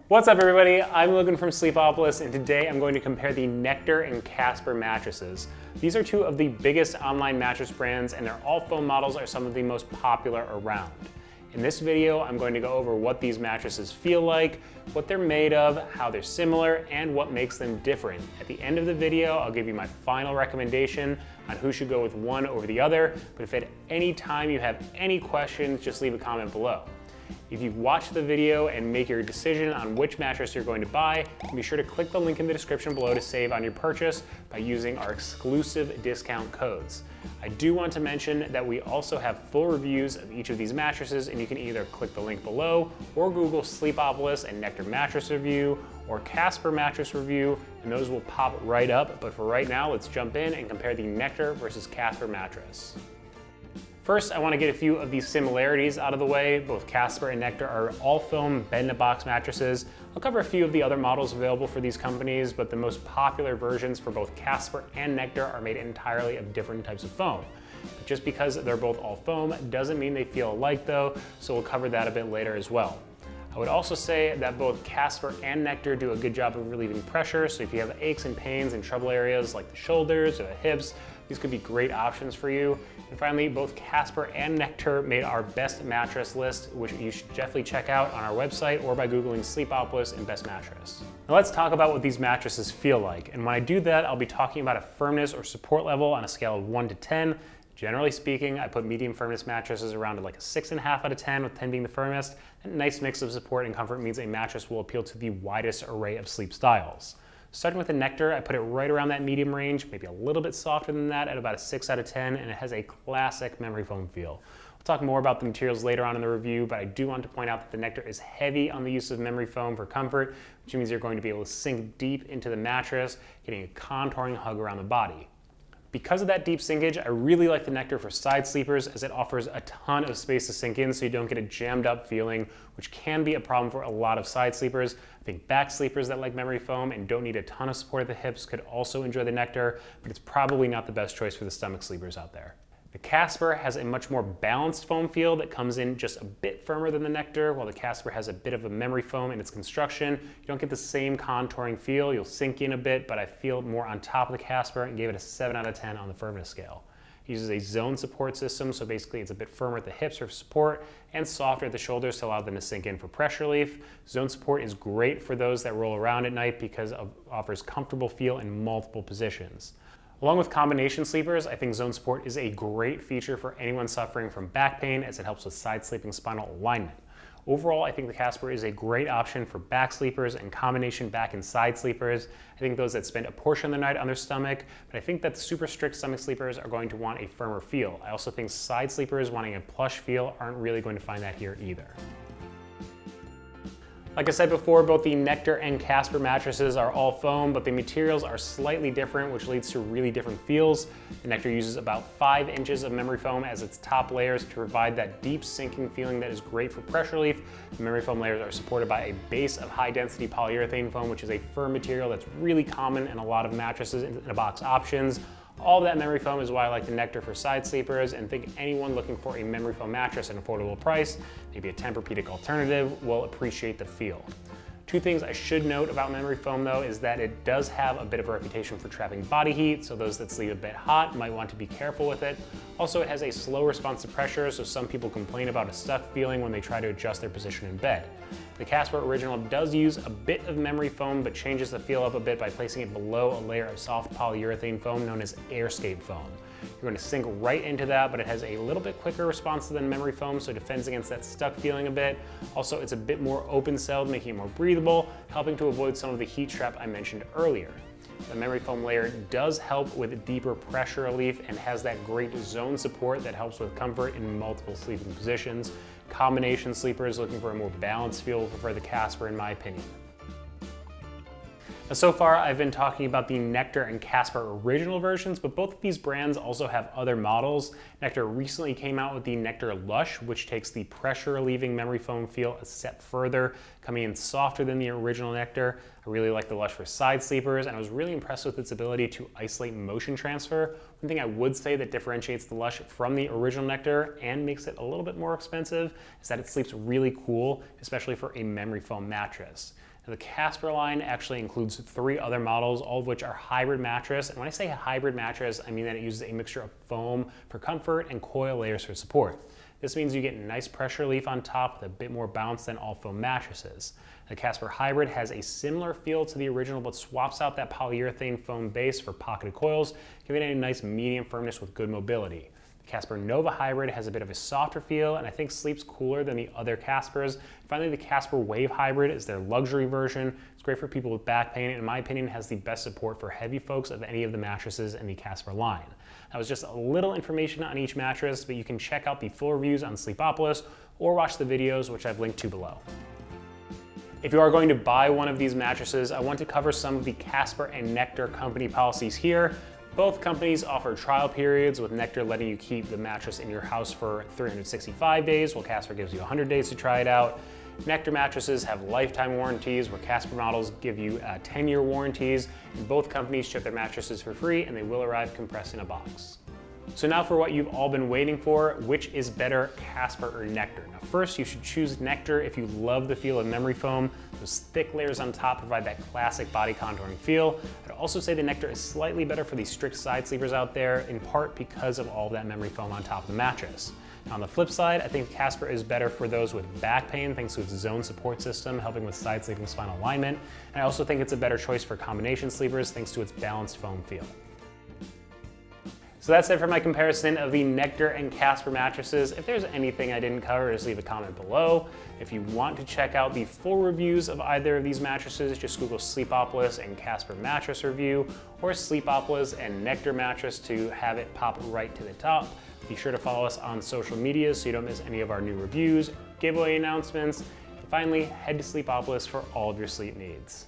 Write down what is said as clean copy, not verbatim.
What's up everybody? I'm Logan from Sleepopolis, and today I'm going to compare the Nectar and Casper mattresses. These are two of the biggest online mattress brands, and their all-foam models are some of the most popular around. In this video, I'm going to go over what these mattresses feel like, what they're made of, how they're similar, and what makes them different. At the end of the video, I'll give you my final recommendation on who should go with one over the other, but if at any time you have any questions, just leave a comment below. If you've watched the video and make your decision on which mattress you're going to buy, be sure to click the link in the description below to save on your purchase by using our exclusive discount codes. I do want to mention that we also have full reviews of each of these mattresses, and you can either click the link below or Google Sleepopolis and Nectar Mattress Review or Casper Mattress Review, and those will pop right up. But for right now, let's jump in and compare the Nectar versus Casper mattress. First, I want to get a few of these similarities out of the way. Both Casper and Nectar are all-foam bed-in-a-box mattresses. I'll cover a few of the other models available for these companies, but the most popular versions for both Casper and Nectar are made entirely of different types of foam. But just because they're both all-foam doesn't mean they feel alike though, so we'll cover that a bit later as well. I would also say that both Casper and Nectar do a good job of relieving pressure, so if you have aches and pains in trouble areas like the shoulders or the hips, these could be great options for you. And finally, both Casper and Nectar made our best mattress list, which you should definitely check out on our website or by Googling Sleepopolis and best mattress. Now let's talk about what these mattresses feel like. And when I do that, I'll be talking about a firmness or support level on a scale of 1 to 10. Generally speaking, I put medium firmness mattresses around like a 6.5 out of 10, with 10 being the firmest. A nice mix of support and comfort means a mattress will appeal to the widest array of sleep styles. Starting with the Nectar, I put it right around that medium range, maybe a little bit softer than that at about a 6 out of 10, and it has a classic memory foam feel. We'll talk more about the materials later on in the review, but I do want to point out that the Nectar is heavy on the use of memory foam for comfort, which means you're going to be able to sink deep into the mattress, getting a contouring hug around the body. Because of that deep sinkage, I really like the Nectar for side sleepers, as it offers a ton of space to sink in so you don't get a jammed up feeling, which can be a problem for a lot of side sleepers. I think back sleepers that like memory foam and don't need a ton of support at the hips could also enjoy the Nectar, but it's probably not the best choice for the stomach sleepers out there. The Casper has a much more balanced foam feel that comes in just a bit firmer than the Nectar, while the Casper has a bit of a memory foam in its construction. You don't get the same contouring feel, you'll sink in a bit, but I feel more on top of the Casper and gave it a 7 out of 10 on the firmness scale. It uses a zone support system, so basically it's a bit firmer at the hips for support and softer at the shoulders to allow them to sink in for pressure relief. Zone support is great for those that roll around at night because it offers comfortable feel in multiple positions. Along with combination sleepers, I think zone support is a great feature for anyone suffering from back pain, as it helps with side sleeping spinal alignment. Overall, I think the Casper is a great option for back sleepers and combination back and side sleepers. I think those that spend a portion of the night on their stomach, but I think that super strict stomach sleepers are going to want a firmer feel. I also think side sleepers wanting a plush feel aren't really going to find that here either. Like I said before, both the Nectar and Casper mattresses are all foam, but the materials are slightly different, which leads to really different feels. The Nectar uses about 5 inches of memory foam as its top layers to provide that deep sinking feeling that is great for pressure relief. The memory foam layers are supported by a base of high-density polyurethane foam, which is a firm material that's really common in a lot of mattresses in a box options. All of that memory foam is why I like the Nectar for side sleepers, and think anyone looking for a memory foam mattress at an affordable price, maybe a Tempur-Pedic alternative, will appreciate the feel. Two things I should note about memory foam though is that it does have a bit of a reputation for trapping body heat, so those that sleep a bit hot might want to be careful with it. Also, it has a slow response to pressure, so some people complain about a stuck feeling when they try to adjust their position in bed. The Casper Original does use a bit of memory foam, but changes the feel up a bit by placing it below a layer of soft polyurethane foam known as airscape foam. You're going to sink right into that, but it has a little bit quicker response than memory foam, so it defends against that stuck feeling a bit. Also, it's a bit more open-celled, making it more breathable, helping to avoid some of the heat trap I mentioned earlier. The memory foam layer does help with deeper pressure relief and has that great zone support that helps with comfort in multiple sleeping positions. Combination sleepers looking for a more balanced feel will prefer the Casper, in my opinion. Now, so far, I've been talking about the Nectar and Casper original versions, but both of these brands also have other models. Nectar recently came out with the Nectar Lush, which takes the pressure-relieving memory foam feel a step further, coming in softer than the original Nectar. I really like the Lush for side sleepers, and I was really impressed with its ability to isolate motion transfer. One thing I would say that differentiates the Lush from the original Nectar and makes it a little bit more expensive is that it sleeps really cool, especially for a memory foam mattress. Now, the Casper line actually includes 3 other models, all of which are hybrid mattress. And when I say hybrid mattress, I mean that it uses a mixture of foam for comfort and coil layers for support. This means you get nice pressure relief on top with a bit more bounce than all foam mattresses. The Casper Hybrid has a similar feel to the original, but swaps out that polyurethane foam base for pocketed coils, giving it a nice medium firmness with good mobility. The Casper Nova Hybrid has a bit of a softer feel and I think sleeps cooler than the other Caspers. Finally, the Casper Wave Hybrid is their luxury version. It's great for people with back pain and in my opinion has the best support for heavy folks of any of the mattresses in the Casper line. That was just a little information on each mattress, but you can check out the full reviews on Sleepopolis or watch the videos, which I've linked to below. If you are going to buy one of these mattresses, I want to cover some of the Casper and Nectar company policies here. Both companies offer trial periods, with Nectar letting you keep the mattress in your house for 365 days, while Casper gives you 100 days to try it out. Nectar mattresses have lifetime warranties, where Casper models give you 10-year warranties, and both companies ship their mattresses for free and they will arrive compressed in a box. So now for what you've all been waiting for, which is better, Casper or Nectar? Now first, you should choose Nectar if you love the feel of memory foam. Those thick layers on top provide that classic body contouring feel. I'd also say the Nectar is slightly better for the strict side sleepers out there, in part because of all of that memory foam on top of the mattress. Now on the flip side, I think Casper is better for those with back pain thanks to its zone support system, helping with side sleeping spinal alignment. And I also think it's a better choice for combination sleepers thanks to its balanced foam feel. So that's it for my comparison of the Nectar and Casper mattresses. If there's anything I didn't cover, just leave a comment below. If you want to check out the full reviews of either of these mattresses, just Google Sleepopolis and Casper mattress review, or Sleepopolis and Nectar mattress to have it pop right to the top. Be sure to follow us on social media so you don't miss any of our new reviews, giveaway announcements, and finally, head to Sleepopolis for all of your sleep needs.